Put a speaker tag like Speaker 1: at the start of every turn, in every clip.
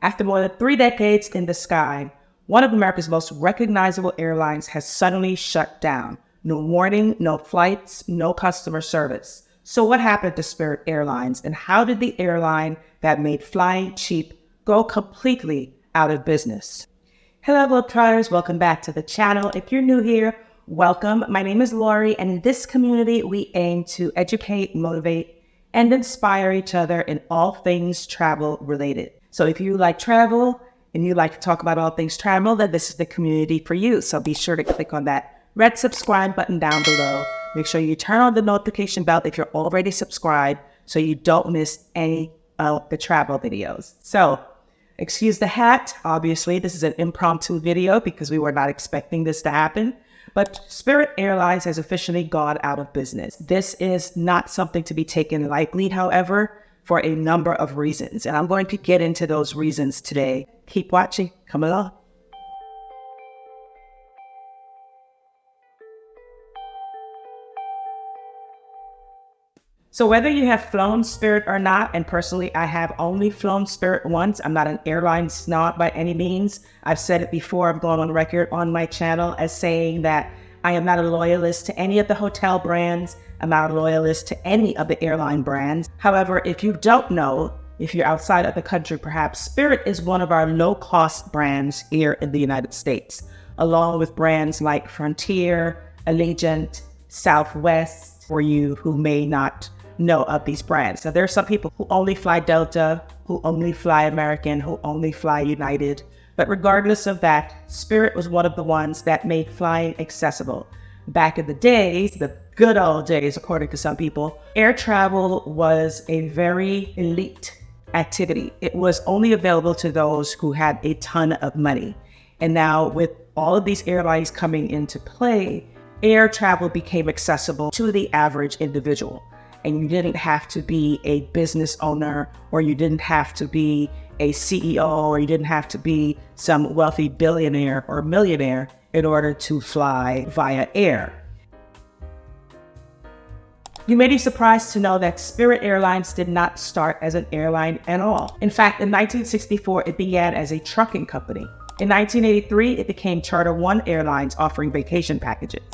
Speaker 1: After more than 3 decades in the sky, one of America's most recognizable airlines has suddenly shut down. No warning, no flights, no customer service. So what happened to Spirit Airlines, and how did the airline that made flying cheap go completely out of business? Hello, GlobeTrotters. Welcome back to the channel. If you're new here, welcome. My name is Lori, and in this community, we aim to educate, motivate, and inspire each other in all things travel related. So if you like travel and you like to talk about all things travel, then this is the community for you. So be sure to click on that red subscribe button down below. Make sure you turn on the notification bell if you're already subscribed so you don't miss any of the travel videos. So excuse the hat. Obviously, this is an impromptu video because we were not expecting this to happen. But Spirit Airlines has officially gone out of business. This is not something to be taken lightly, however, for a number of reasons. And I'm going to get into those reasons today. Keep watching. Come along. So whether you have flown Spirit or not, and personally, I have only flown Spirit once. I'm not an airline snob by any means. I've said it before. I'm going on record on my channel as saying that I am not a loyalist to any of the hotel brands. I'm not a loyalist to any of the airline brands. However, if you don't know, if you're outside of the country, perhaps Spirit is one of our low-cost brands here in the United States, along with brands like Frontier, Allegiant, Southwest, for you who may not know of these brands. Now, there are some people who only fly Delta, who only fly American, who only fly United. But regardless of that, Spirit was one of the ones that made flying accessible. Back in the days, the good old days, according to some people, air travel was a very elite activity. It was only available to those who had a ton of money. And now with all of these airlines coming into play, air travel became accessible to the average individual. And you didn't have to be a business owner, or you didn't have to be a CEO, or you didn't have to be some wealthy billionaire or millionaire in order to fly via air. You may be surprised to know that Spirit Airlines did not start as an airline at all. In fact, in 1964, it began as a trucking company. In 1983, it became Charter One Airlines, offering vacation packages.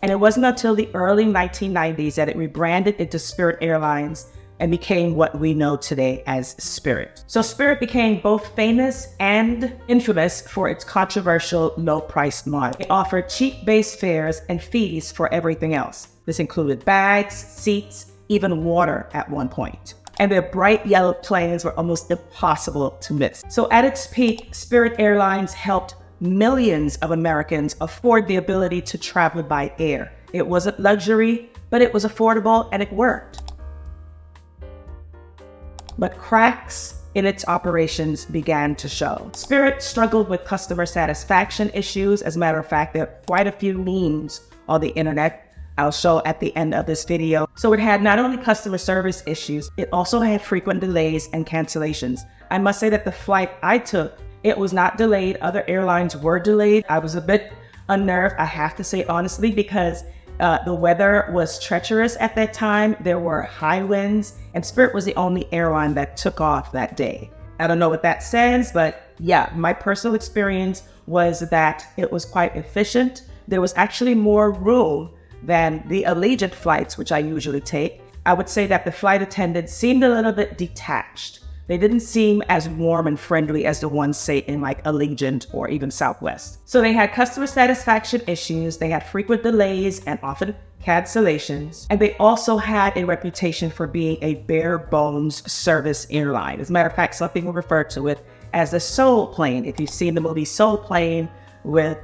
Speaker 1: And it wasn't until the early 1990s that it rebranded into Spirit Airlines and became what we know today as Spirit. So Spirit became both famous and infamous for its controversial low-priced model. It offered cheap base fares and fees for everything else. This included bags, seats, even water at one point. And their bright yellow planes were almost impossible to miss. So at its peak, Spirit Airlines helped millions of Americans afford the ability to travel by air. It wasn't luxury, but it was affordable and it worked. But cracks in its operations began to show. Spirit struggled with customer satisfaction issues. As a matter of fact, there are quite a few memes on the internet I'll show at the end of this video. So it had not only customer service issues, it also had frequent delays and cancellations. I must say that the flight I took, it was not delayed. Other airlines were delayed. I was a bit unnerved, I have to say honestly, because the weather was treacherous at that time. There were high winds, and Spirit was the only airline that took off that day. I don't know what that says, but yeah, my personal experience was that it was quite efficient. There was actually more room than the Allegiant flights, which I usually take. I would say that the flight attendants seemed a little bit detached. They didn't seem as warm and friendly as the ones, say, in like Allegiant or even Southwest. So they had customer satisfaction issues, they had frequent delays and often cancellations, and they also had a reputation for being a bare bones service airline. As a matter of fact, some people refer to it as the Soul Plane. If you've seen the movie Soul Plane with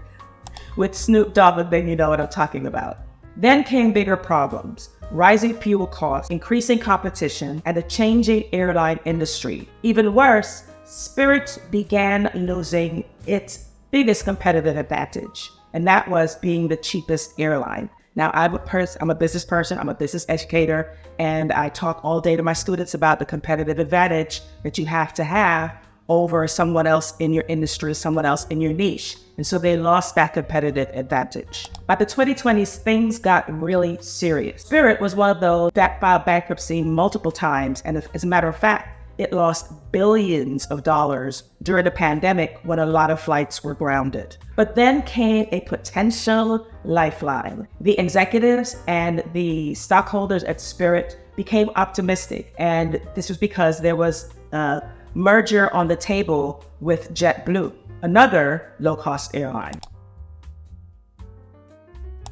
Speaker 1: Snoop Dogg, then you know what I'm talking about. Then came bigger problems. Rising fuel costs, increasing competition, and the changing airline industry. Even worse, Spirit began losing its biggest competitive advantage, and that was being the cheapest airline. Now, I'm a business person, I'm a business educator, and I talk all day to my students about the competitive advantage that you have to have over someone else in your industry, someone else in your niche. And so they lost that competitive advantage. By the 2020s, things got really serious. Spirit was one of those that filed bankruptcy multiple times. And as a matter of fact, it lost billions of dollars during the pandemic when a lot of flights were grounded. But then came a potential lifeline. The executives and the stockholders at Spirit became optimistic, and this was because there was a merger on the table with JetBlue, another low-cost airline.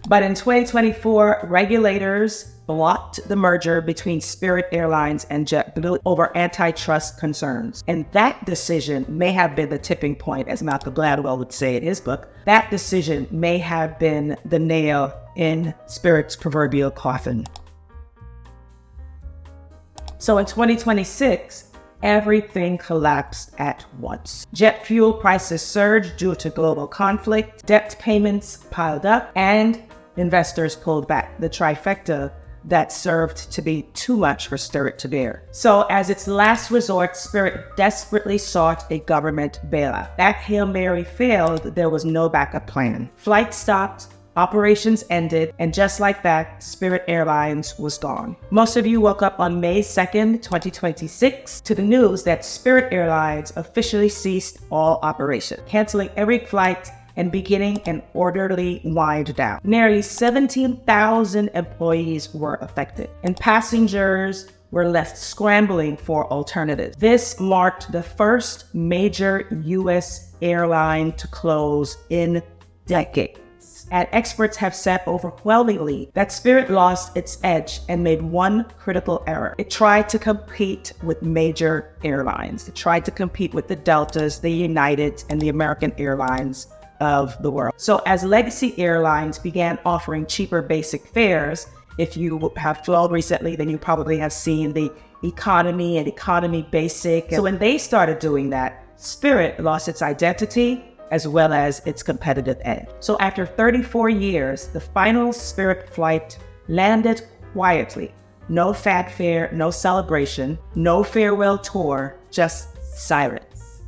Speaker 1: But in 2024, regulators blocked the merger between Spirit Airlines and JetBlue over antitrust concerns. And that decision may have been the tipping point, as Malcolm Gladwell would say in his book. That decision may have been the nail in Spirit's proverbial coffin. So in 2026, everything collapsed at once. Jet fuel prices surged due to global conflict, debt payments piled up, and investors pulled back, the trifecta that served to be too much for Spirit to bear. So as its last resort, Spirit desperately sought a government bailout. That Hail Mary failed, there was no backup plan. Flights stopped, operations ended, and just like that, Spirit Airlines was gone. Most of you woke up on May 2nd, 2026 to the news that Spirit Airlines officially ceased all operations, canceling every flight and beginning an orderly wind down. Nearly 17,000 employees were affected, and passengers were left scrambling for alternatives. This marked the first major U.S. airline to close in decades. And experts have said overwhelmingly that Spirit lost its edge and made one critical error. It tried to compete with major airlines. It tried to compete with the Deltas, the United, and the American Airlines of the world. So as legacy airlines began offering cheaper basic fares, if you have flown recently, then you probably have seen the economy and economy basic. So when they started doing that, Spirit lost its identity as well as its competitive edge. So after 34 years, the final Spirit flight landed quietly. No fanfare, no celebration, no farewell tour, just silence.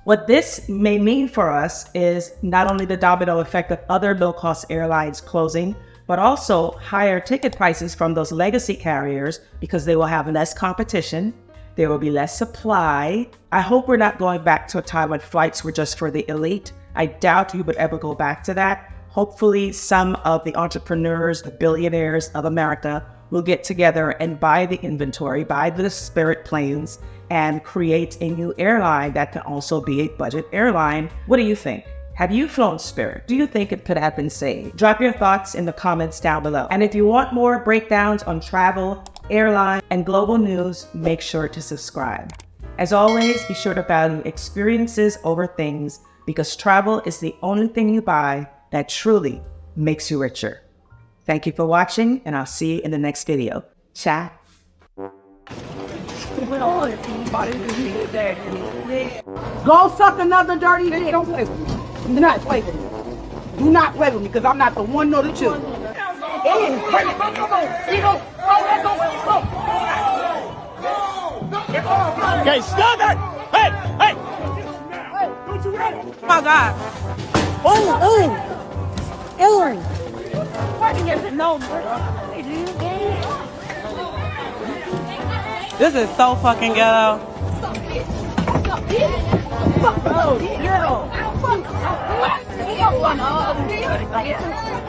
Speaker 1: What this may mean for us is not only the domino effect of other low-cost airlines closing, but also higher ticket prices from those legacy carriers because they will have less competition. There will be less supply. I hope we're not going back to a time when flights were just for the elite. I doubt you would ever go back to that. Hopefully some of the entrepreneurs, the billionaires of America will get together and buy the inventory, buy the Spirit planes, and create a new airline that can also be a budget airline. What do you think? Have you flown Spirit? Do you think it could have been saved? Drop your thoughts in the comments down below. And if you want more breakdowns on travel, airline, and global news, make sure to subscribe. As always, be sure to value experiences over things because travel is the only thing you buy that truly makes you richer. Thank you for watching, and I'll see you in the next video. Ciao.
Speaker 2: Go suck another dirty dick. Don't play with me. Do not play with me. Do not play with me because I'm not the one nor the two. Hey, crazy. Come on. Go.
Speaker 3: Okay, stop it! Hey! Hey!
Speaker 2: Don't you ready?
Speaker 4: Oh my God. Hillary. No. This is so fucking ghetto.
Speaker 2: Oh, yeah.